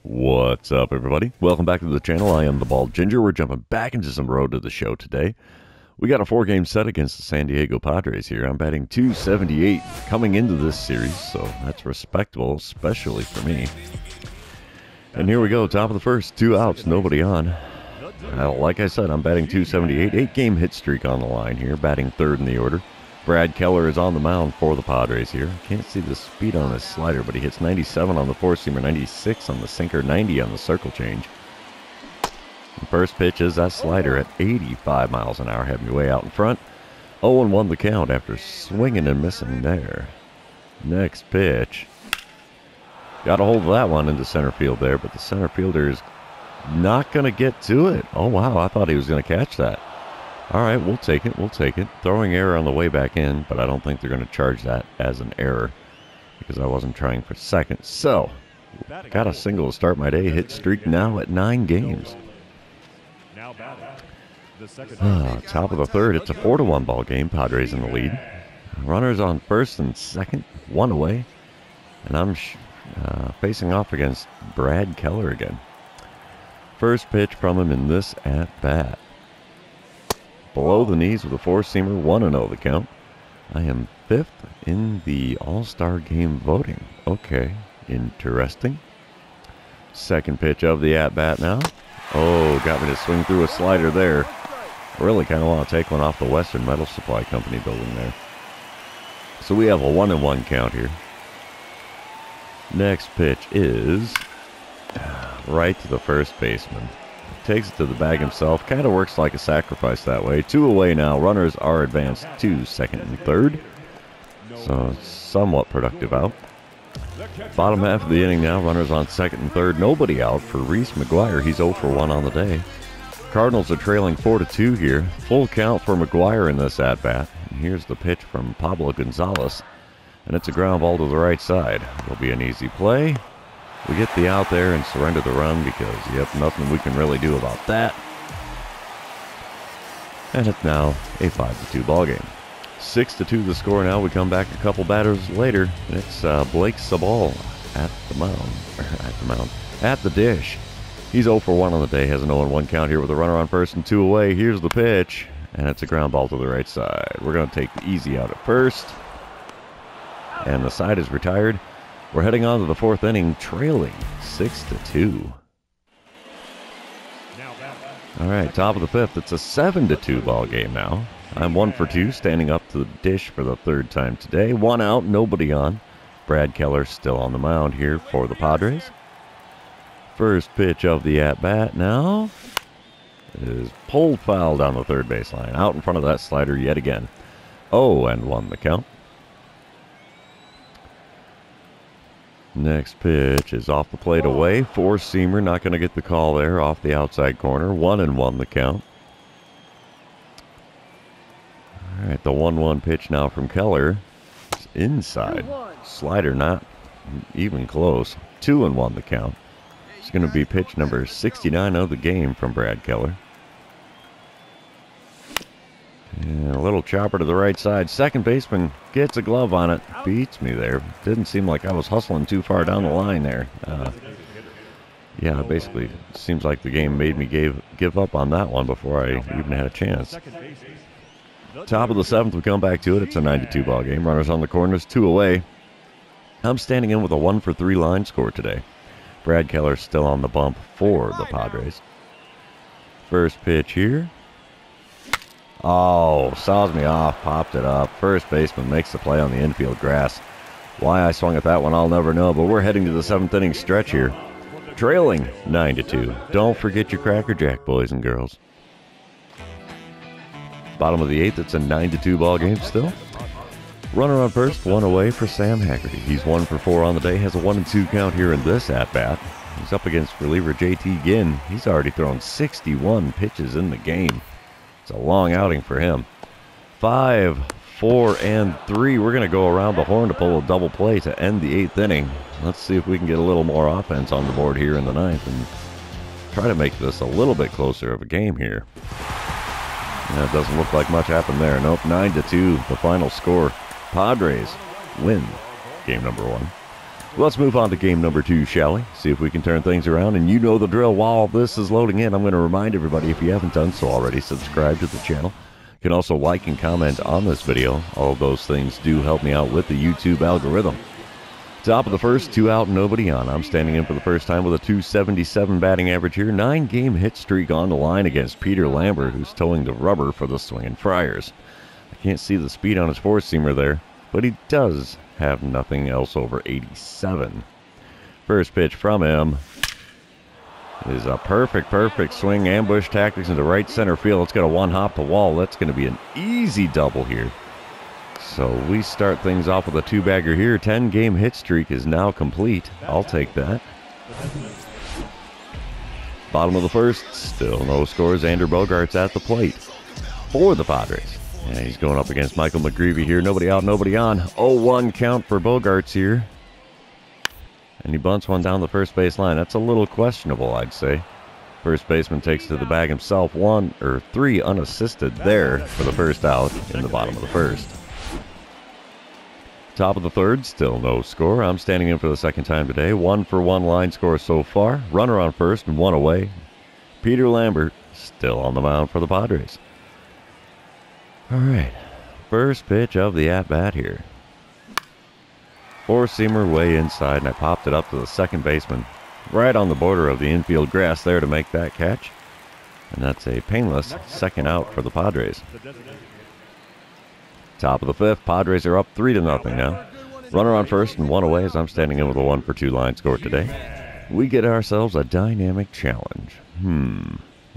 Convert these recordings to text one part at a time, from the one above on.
What's up, everybody? Welcome back to the channel. I am the Bald Ginger. We're jumping back into some Road to the Show today. We got a 4-game set against the San Diego Padres here. I'm batting .278 coming into this series, so that's respectable, especially for me. And here we go, top of the first, 2 outs, nobody on. Like I said, I'm batting .278, 8-game hit streak on the line here, batting third in the order. Brad Keller is on the mound for the Padres here. Can't see the speed on his slider, but he hits 97 on the four-seamer, 96 on the sinker, 90 on the circle change. The first pitch is that slider at 85 miles an hour, having me way out in front. 0-1 the count after swinging and missing there. Next pitch. Got a hold of that one into center field there, but the center fielder is not going to get to it. Oh, wow, I thought he was going to catch that. All right, we'll take it. We'll take it. Throwing error on the way back in, but I don't think they're going to charge that as an error because I wasn't trying for second. So, got a single to start my day. Hit streak now at 9 games. Top of the third. It's a 4-1 ball game. Padres in the lead. Runners on first and second, 1 away. And I'm facing off against Brad Keller again. First pitch from him in this at-bat. Below the knees with a four-seamer, 1-0 the count. I am 5th in the All-Star game voting. Okay, interesting. Second pitch of the at-bat now. Oh, got me to swing through a slider there. I really kind of want to take one off the Western Metal Supply Company building there. So we have a 1-1 count here. Next pitch is right to the first baseman. Takes it to the bag himself. Kind of works like a sacrifice that way. 2 away now. Runners are advanced to second and third. So somewhat productive out. Bottom half of the inning now. Runners on second and third. Nobody out for Reese McGuire. He's 0 for 1 on the day. Cardinals are trailing 4-2 here. Full count for McGuire in this at-bat. And here's the pitch from Pablo Gonzalez. And it's a ground ball to the right side. It'll be an easy play. We get the out there and surrender the run because, yep, nothing we can really do about that. And it's now a 5-2 ball game. 6-2 the score now. We come back a couple batters later, and it's Blake Sabal at the dish. He's 0 for 1 on the day, has an 0-1 count here with a runner on first and 2 away. Here's the pitch, and it's a ground ball to the right side. We're going to take the easy out at first, and the side is retired. We're heading on to the 4th inning, trailing 6-2. All right, top of the 5th. It's a 7-2 ball game now. I'm 1 for 2, standing up to the dish for the 3rd time today. 1 out, nobody on. Brad Keller still on the mound here for the Padres. First pitch of the at-bat now is pulled foul down the third baseline. Out in front of that slider yet again. 0-1 the count. Next pitch is off the plate away. Four-seamer, not going to get the call there. Off the outside corner. 1-1 the count. All right, the 1-1 pitch now from Keller. It's inside. Slider not even close. 2-1 the count. It's going to be pitch number 69 of the game from Brad Keller. And a little chopper to the right side. Second baseman gets a glove on it. Beats me there. Didn't seem like I was hustling too far down the line there. Yeah, basically seems like the game made me give up on that one before I even had a chance. Top of the 7th, we come back to it. It's a 9-2 ball game. Runners on the corners, 2 away. I'm standing in with a 1 for 3 line score today. Brad Keller still on the bump for the Padres. First pitch here. Oh, saws me off, popped it up. First baseman makes the play on the infield grass. Why I swung at that one, I'll never know, but we're heading to the 7th inning stretch here. Trailing 9-2. Don't forget your Cracker Jack, boys and girls. Bottom of the 8th, it's a 9-2 ball game still. Runner on first, 1 away for Sam Haggerty. He's 1 for 4 on the day, has a 1-2 count here in this at-bat. He's up against reliever JT Ginn. He's already thrown 61 pitches in the game. It's a long outing for him. 5, 4, and 3. We're going to go around the horn to pull a double play to end the 8th inning. Let's see if we can get a little more offense on the board here in the 9th and try to make this a little bit closer of a game here. Yeah, it doesn't look like much happened there. Nope, 9-2, the final score. Padres win game number 1. Let's move on to game number 2, shall we? See if we can turn things around. And you know the drill. While this is loading in, I'm going to remind everybody, if you haven't done so already, subscribe to the channel. You can also like and comment on this video. All of those things do help me out with the YouTube algorithm. Top of the first, 2 out, nobody on. I'm standing in for the first time with a .277 batting average here. 9-game hit streak on the line against Peter Lambert, who's towing the rubber for the Swingin' Friars. I can't see the speed on his four-seamer there, but he does have nothing else over 87. First pitch from him is a perfect swing. Ambush tactics into right center field. It's got a one-hop to wall. That's going to be an easy double here. So we start things off with a 2-bagger here. 10-game hit streak is now complete. I'll take that. Bottom of the first, still no score. Xander Bogaerts at the plate for the Padres. And he's going up against Michael McGreevy here. Nobody out, nobody on. 0-1 count for Bogaerts here. And he bunts one down the first base line. That's a little questionable, I'd say. First baseman takes to the bag himself. 3 unassisted there for the first out in the bottom of the first. Top of the third, still no score. I'm standing in for the second time today. 1-for-1 line score so far. Runner on first and 1 away. Peter Lambert still on the mound for the Padres. All right, first pitch of the at-bat here. Four-seamer way inside, and I popped it up to the second baseman. Right on the border of the infield grass there to make that catch. And that's a painless second out for the Padres. Top of the fifth, Padres are up 3-0 now. Runner on first and 1 away as I'm standing in with a 1-for-2 line score today. We get ourselves a dynamic challenge.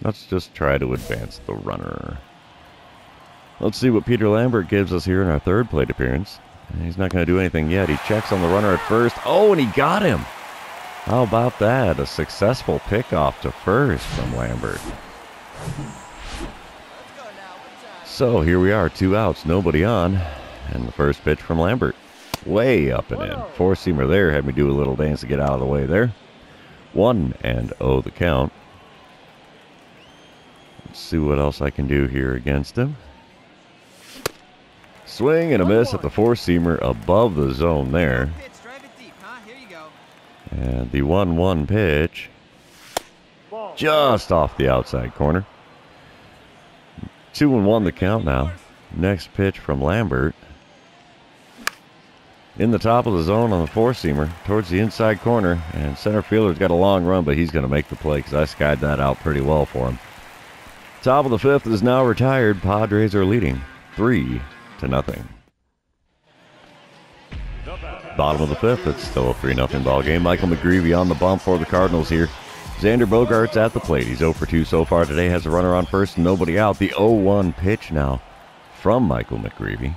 Let's just try to advance the runner. Let's see what Peter Lambert gives us here in our third plate appearance. And he's not going to do anything yet. He checks on the runner at first. Oh, and he got him. How about that? A successful pickoff to first from Lambert. So here we are, 2 outs, nobody on. And the first pitch from Lambert. Way up and in. Four-seamer there. Had me do a little dance to get out of the way there. 1-0 the count. Let's see what else I can do here against him. Swing and a miss at the four-seamer above the zone there. And the 1-1 pitch just off the outside corner. 2-1 the count now. Next pitch from Lambert. In the top of the zone on the four-seamer towards the inside corner. And center fielder's got a long run, but he's going to make the play because I skied that out pretty well for him. Top of the fifth is now retired. Padres are leading 3-0. Bottom of the fifth, it's still a 3-0 ball game. Michael McGreevy on the bump for the Cardinals here. Xander Bogaerts at the plate. He's 0-for-2 so far today. Has a runner on first and nobody out. The 0-1 pitch now from Michael McGreevy.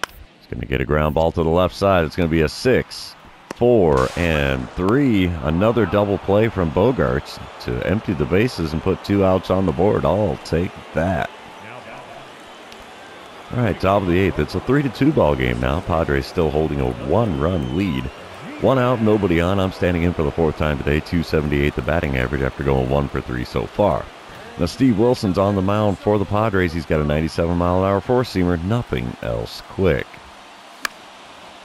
He's going to get a ground ball to the left side. It's going to be a 6, 4, and 3. Another double play from Bogaerts to empty the bases and put 2 outs on the board. I'll take that. All right, top of the eighth. It's a 3-2 ball game now. Padres still holding a 1-run lead. 1 out, nobody on. I'm standing in for the fourth time today. .278 the batting average after going 1-for-3 so far. Now Steve Wilson's on the mound for the Padres. He's got a 97-mile-an-hour four-seamer. Nothing else quick.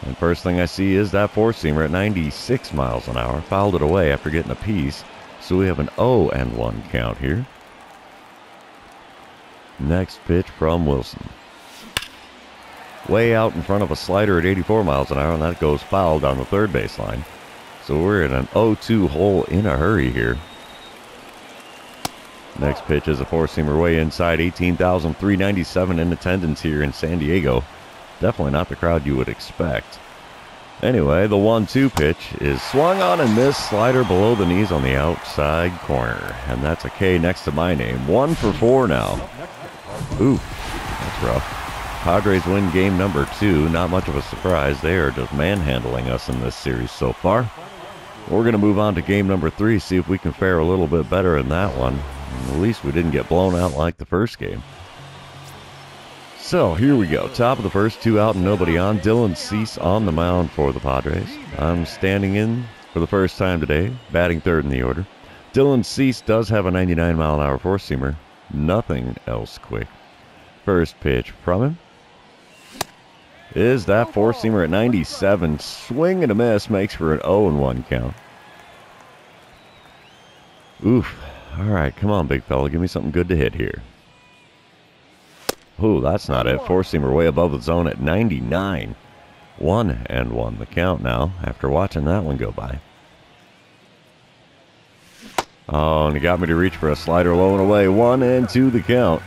And first thing I see is that four-seamer at 96 miles an hour. Fouled it away after getting a piece. So we have an 0-1 count here. Next pitch from Wilson. Way out in front of a slider at 84 miles an hour, and that goes foul down the third baseline. So we're in an 0-2 hole in a hurry here. Next pitch is a four-seamer way inside. 18,397 in attendance here in San Diego. Definitely not the crowd you would expect. Anyway, the 1-2 pitch is swung on and missed. Slider below the knees on the outside corner. And that's a K next to my name. 1-for-4 now. Ooh, that's rough. Padres win game number 2. Not much of a surprise. They are just manhandling us in this series so far. We're going to move on to game number 3, see if we can fare a little bit better in that one. At least we didn't get blown out like the first game. So, here we go. Top of the first, 2 out and nobody on. Dylan Cease on the mound for the Padres. I'm standing in for the first time today, batting third in the order. Dylan Cease does have a 99-mile-an-hour four-seamer. Nothing else quick. First pitch from him. is that four-seamer at 97. Swing and a miss, makes for an 0-1 count. Oof. All right, come on, big fella. Give me something good to hit here. Ooh, that's not it. Four-seamer way above the zone at 99. 1-1 the count now after watching that one go by. Oh, and he got me to reach for a slider low and away. 1-2 the count.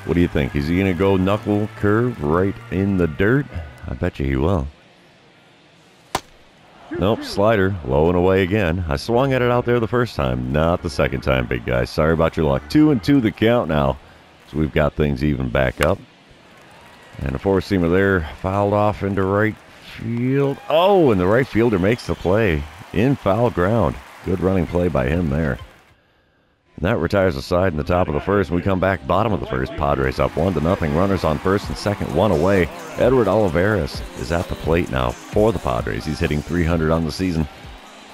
What do you think? Is he going to go knuckle curve right in the dirt? I bet you he will. Nope, slider, low and away again. I swung at it out there the first time, not the second time, big guy. Sorry about your luck. 2-2 the count now. So we've got things even back up. And a four-seamer there, fouled off into right field. Oh, and the right fielder makes the play in foul ground. Good running play by him there. And that retires the side in the top of the first. We come back bottom of the first. Padres up 1-0. Runners on first and second, one away. Edward Olivares is at the plate now for the Padres. He's hitting .300 on the season.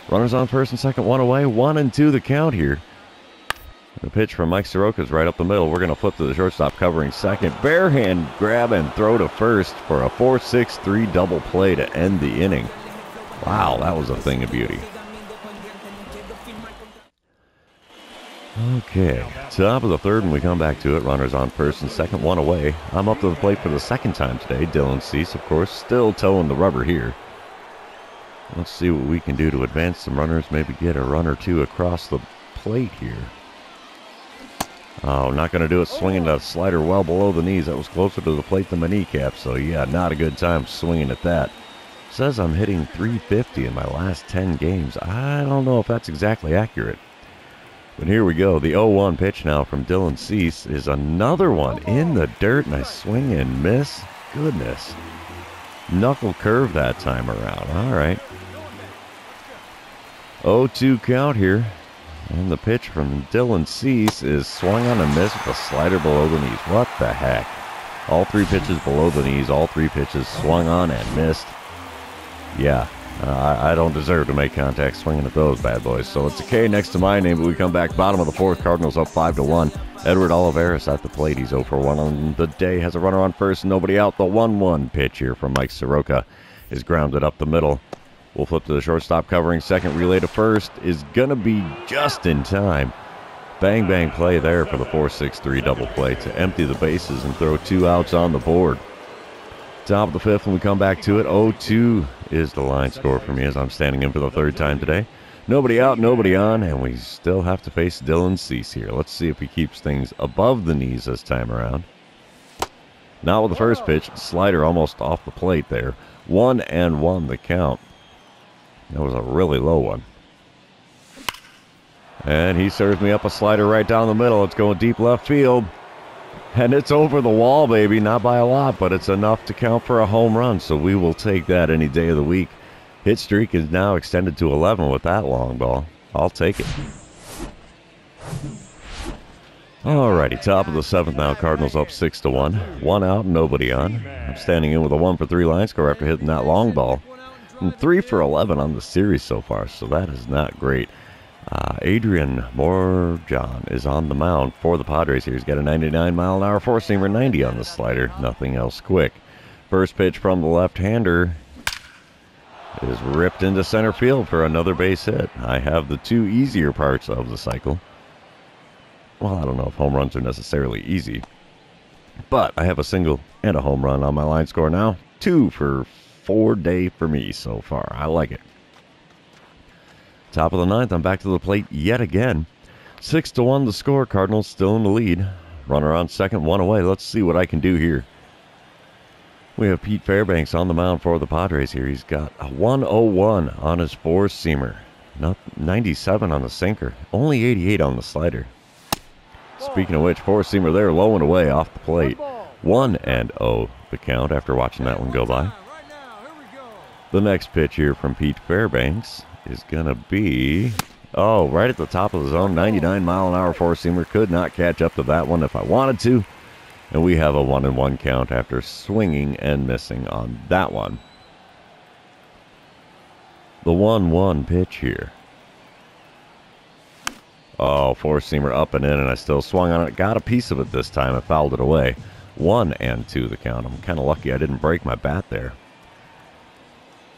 Runners on first and second, one away. 1-2 the count here. The pitch from Mike Soroka is right up the middle. We're going to flip to the shortstop covering second. Bare hand grab and throw to first for a 4-6-3 double play to end the inning. Wow, that was a thing of beauty. Okay, top of the third when we come back to it. Runners on first and second, one away. I'm up to the plate for the second time today. Dylan Cease, of course, still towing the rubber here. Let's see what we can do to advance some runners. Maybe get a run or two across the plate here. Oh, not going to do it. Swinging a slider well below the knees. That was closer to the plate than my kneecap. So, yeah, not a good time swinging at that. Says I'm hitting .350 in my last 10 games. I don't know if that's exactly accurate. But here we go. The 0-1 pitch now from Dylan Cease is another one in the dirt, and I swing and miss. Goodness. Knuckle curve that time around. All right. 0-2 count here. And the pitch from Dylan Cease is swung on and missed with a slider below the knees. What the heck? All three pitches below the knees. All three pitches swung on and missed. Yeah. I don't deserve to make contact swinging at those bad boys. So it's a K next to my name, but we come back bottom of the fourth. Cardinals up 5-1. Edward Olivares at the plate. He's 0 for 1 on the day. Has a runner on first, nobody out. The 1-1 pitch here from Mike Soroka is grounded up the middle. We'll flip to the shortstop covering second. Relay to first is going to be just in time. Bang, bang play there for the 4-6-3 double play to empty the bases and throw 2 outs on the board. Top of the fifth when we come back to it. 0-2 is the line score for me as I'm standing in for the third time today. Nobody out, nobody on, and we still have to face Dylan Cease here. Let's see if he keeps things above the knees this time around. Now with the first pitch, slider almost off the plate there. 1-1 the count. That was a really low one. And he serves me up a slider right down the middle. It's going deep left field. And it's over the wall, baby. Not by a lot, but it's enough to count for a home run. So we will take that any day of the week. Hit streak is now extended to 11 with that long ball. I'll take it. Alrighty, top of the seventh now. Cardinals up 6-1. 1 out, nobody on. I'm standing in with a 1 for 3 line score after hitting that long ball. And 3 for 11 on the series so far, so that is not great. Adrian Morjan is on the mound for the Padres here. He's got a 99-mile-an-hour four-seamer, 90 on the slider. Nothing else quick. First pitch from the left-hander is ripped into center field for another base hit. I have the 2 easier parts of the cycle. Well, I don't know if home runs are necessarily easy, but I have a single and a home run on my line score now. 2 for 4 day for me so far. I like it. Top of the ninth, I'm back to the plate yet again. 6-1 the score. Cardinals still in the lead. Runner on second, 1 away. Let's see what I can do here. We have Pete Fairbanks on the mound for the Padres here. He's got a 101 on his four-seamer. 97 on the sinker. Only 88 on the slider. Speaking of which, four-seamer there, low and away off the plate. 1-0 the count after watching that one go by. The next pitch here from Pete Fairbanks is going to be, right at the top of the zone. 99-mile-an-hour four-seamer. Could not catch up to that one if I wanted to. And we have a 1-1 count after swinging and missing on that one. The 1-1 pitch here. Four-seamer up and in, and I still swung on it. Got a piece of it this time. I fouled it away. 1-2 the count. I'm kind of lucky I didn't break my bat there.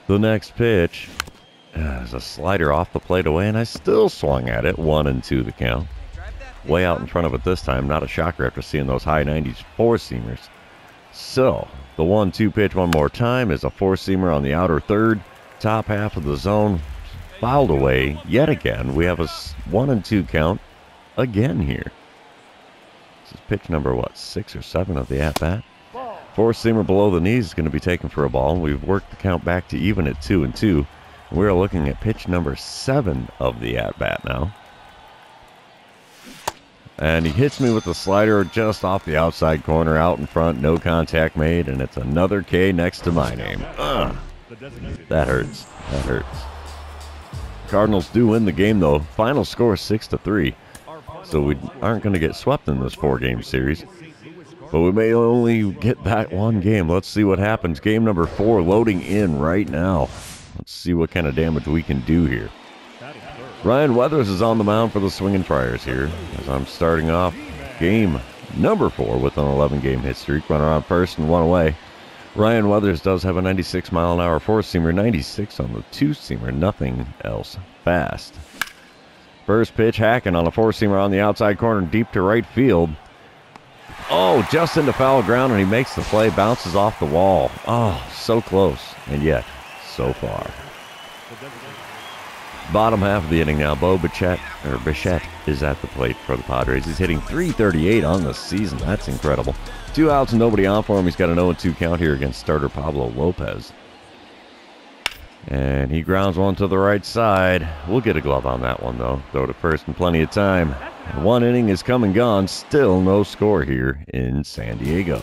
The next pitch is a slider off the plate away, and I still swung at it. 1-2 the count. Way out in front of it this time. Not a shocker after seeing those high 90s four-seamers. So, the 1-2 pitch one more time is a four-seamer on the outer third. Top half of the zone. Fouled away yet again. We have a 1-2 count again here. This is pitch number, 6 or 7 of the at-bat. Four-seamer below the knees is going to be taken for a ball. We've worked the count back to even at 2-2. We're looking at pitch number 7 of the at-bat now. And he hits me with the slider just off the outside corner, out in front, no contact made, and it's another K next to my name. Ugh. That hurts. That hurts. Cardinals do win the game, though. Final score 6-3. So we aren't going to get swept in this 4-game series. But we may only get that one game. Let's see what happens. Game number 4 loading in right now. Let's see what kind of damage we can do here. Ryan Weathers is on the mound for the Swinging Friars here, as I'm starting off game number 4 with an 11-game hit streak. Runner on first and 1 away. Ryan Weathers does have a 96-mile-an-hour four-seamer, 96 on the two-seamer, nothing else fast. First pitch, hacking on a four-seamer on the outside corner, deep to right field. Oh, just into foul ground, and he makes the play, bounces off the wall. Oh, so close, and yet so far. Bottom half of the inning now. Bo Bichette is at the plate for the Padres. He's hitting .338 on the season. That's incredible. 2 outs and nobody on for him. He's got an 0-2 count here against starter Pablo Lopez. And he grounds one to the right side. We'll get a glove on that one, though. Throw to first in plenty of time. 1 inning is come and gone. Still no score here in San Diego.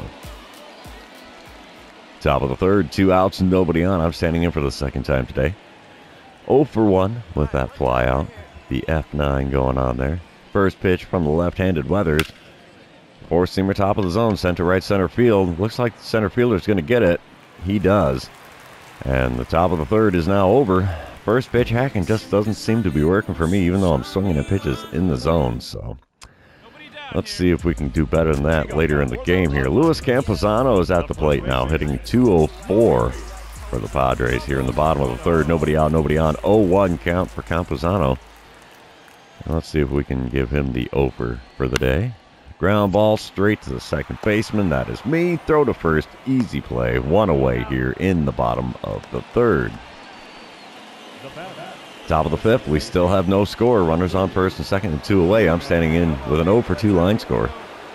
Top of the third. 2 outs and nobody on. I'm standing in for the second time today. 0 for 1 with that fly out. The F9 going on there. First pitch from the left-handed Weathers. Four-seamer top of the zone, sent to right center field. Looks like the center fielder's going to get it. He does. And the top of the third is now over. First pitch hacking just doesn't seem to be working for me, even though I'm swinging at pitches in the zone. So let's see if we can do better than that later in the game here. Luis Campuzano is at the plate now, hitting .204. For the Padres here in the bottom of the third. Nobody out, nobody on. 0-1 count for Campuzano. Let's see if we can give him the over for the day. Ground ball straight to the second baseman. That is me. Throw to first. Easy play. 1 away here in the bottom of the third. Top of the fifth. We still have no score. Runners on first and second and 2 away. I'm standing in with an 0 for 2 line score.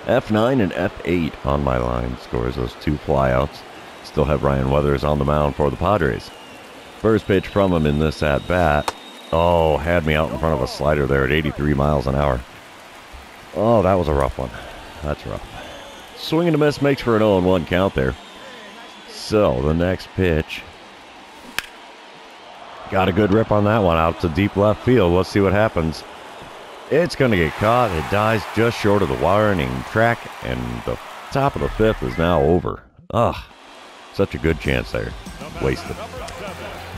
F9 and F8 on my line scores. Those 2 flyouts. Still have Ryan Weathers on the mound for the Padres. First pitch from him in this at-bat. Oh, had me out in front of a slider there at 83 miles an hour. Oh, that was a rough one. That's rough. Swing and a miss makes for an 0-1 count there. So, the next pitch. Got a good rip on that one out to deep left field. Let's see what happens. It's going to get caught. It dies just short of the warning track, and the top of the fifth is now over. Ugh. Such a good chance there. Wasted.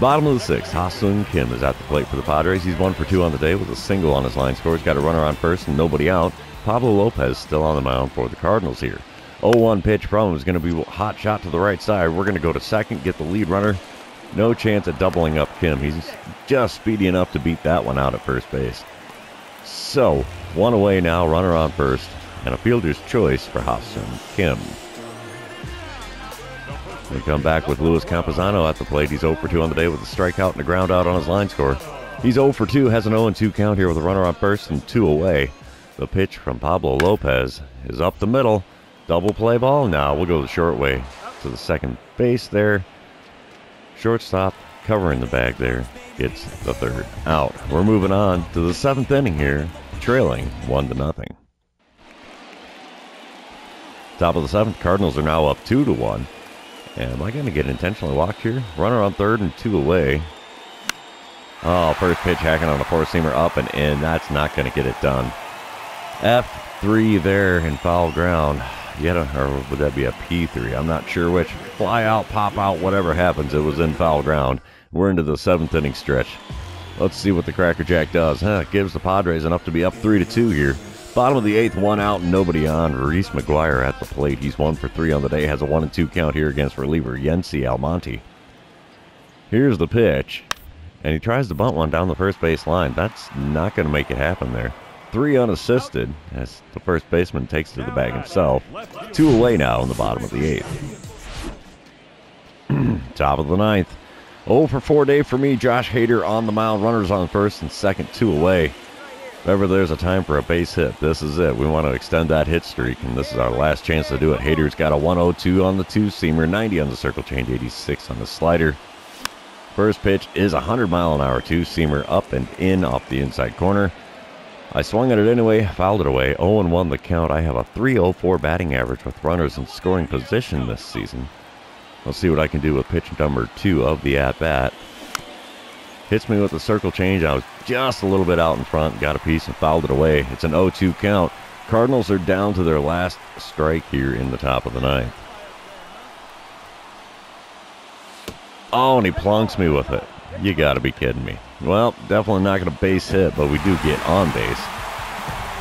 Bottom of the sixth, Ha-Seung Kim is at the plate for the Padres. He's 1 for 2 on the day with a single on his line score. He's got a runner on first and nobody out. Pablo Lopez still on the mound for the Cardinals here. 0-1 pitch from him is going to be a hot shot to the right side. We're going to go to second, get the lead runner. No chance at doubling up Kim. He's just speedy enough to beat that one out at first base. So, 1 away now, runner on first, and a fielder's choice for Ha-Seung Kim. We come back with Luis Campuzano at the plate. He's 0 for 2 on the day with a strikeout and a ground out on his line score. He's 0 for 2, has an 0-2 count here with a runner on first and 2 away. The pitch from Pablo Lopez is up the middle. Double play ball. Now we'll go the short way to the second base there. Shortstop covering the bag there. Gets the third out. We're moving on to the 7th inning here, trailing 1-0. Top of the 7th, Cardinals are now up 2-1. And am I going to get intentionally walked here? Runner on third and 2 away. Oh, first pitch hacking on a four-seamer up and in. That's not going to get it done. F3 there in foul ground. Or would that be a P3? I'm not sure which. Fly out, pop out, whatever happens. It was in foul ground. We're into the 7th inning stretch. Let's see what the Cracker Jack does. It gives the Padres enough to be up 3-2 here. Bottom of the 8th, 1 out, nobody on. Reese McGuire at the plate. He's 1 for 3 on the day. Has a 1-2 count here against reliever Yency Almonte. Here's the pitch, and he tries to bunt one down the first base line. That's not going to make it happen there. 3 unassisted as the first baseman takes to the bag himself. 2 away now in the bottom of the 8th. Top of the 9th. 0 for 4 day for me. Josh Hader on the mound. Runners on first and second, 2 away. If ever there's a time for a base hit, this is it. We want to extend that hit streak, and this is our last chance to do it. Hader's got a 102 on the two-seamer, 90 on the circle change, 86 on the slider. First pitch is a 100-mile-an-hour two-seamer up and in off the inside corner. I swung at it anyway, fouled it away. 0-1 the count. I have a 3.04 batting average with runners in scoring position this season. Let's see what I can do with pitch number 2 of the at-bat. Hits me with the circle change. I was just a little bit out in front, got a piece and fouled it away. It's an 0-2 count. Cardinals are down to their last strike here in the top of the 9th. Oh, and he plunks me with it. You gotta be kidding me. Well, definitely not gonna base hit, but we do get on base.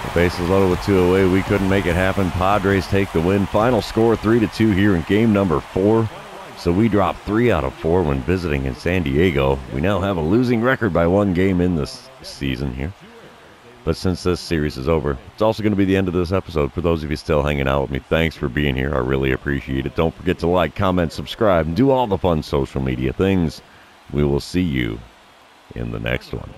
The base is loaded with 2 away. We couldn't make it happen. Padres take the win. Final score 3-2 here in game number 4. So we dropped 3 out of 4 when visiting in San Diego. We now have a losing record by 1 game in this season here. But since this series is over, it's also going to be the end of this episode. For those of you still hanging out with me, thanks for being here. I really appreciate it. Don't forget to like, comment, subscribe, and do all the fun social media things. We will see you in the next one.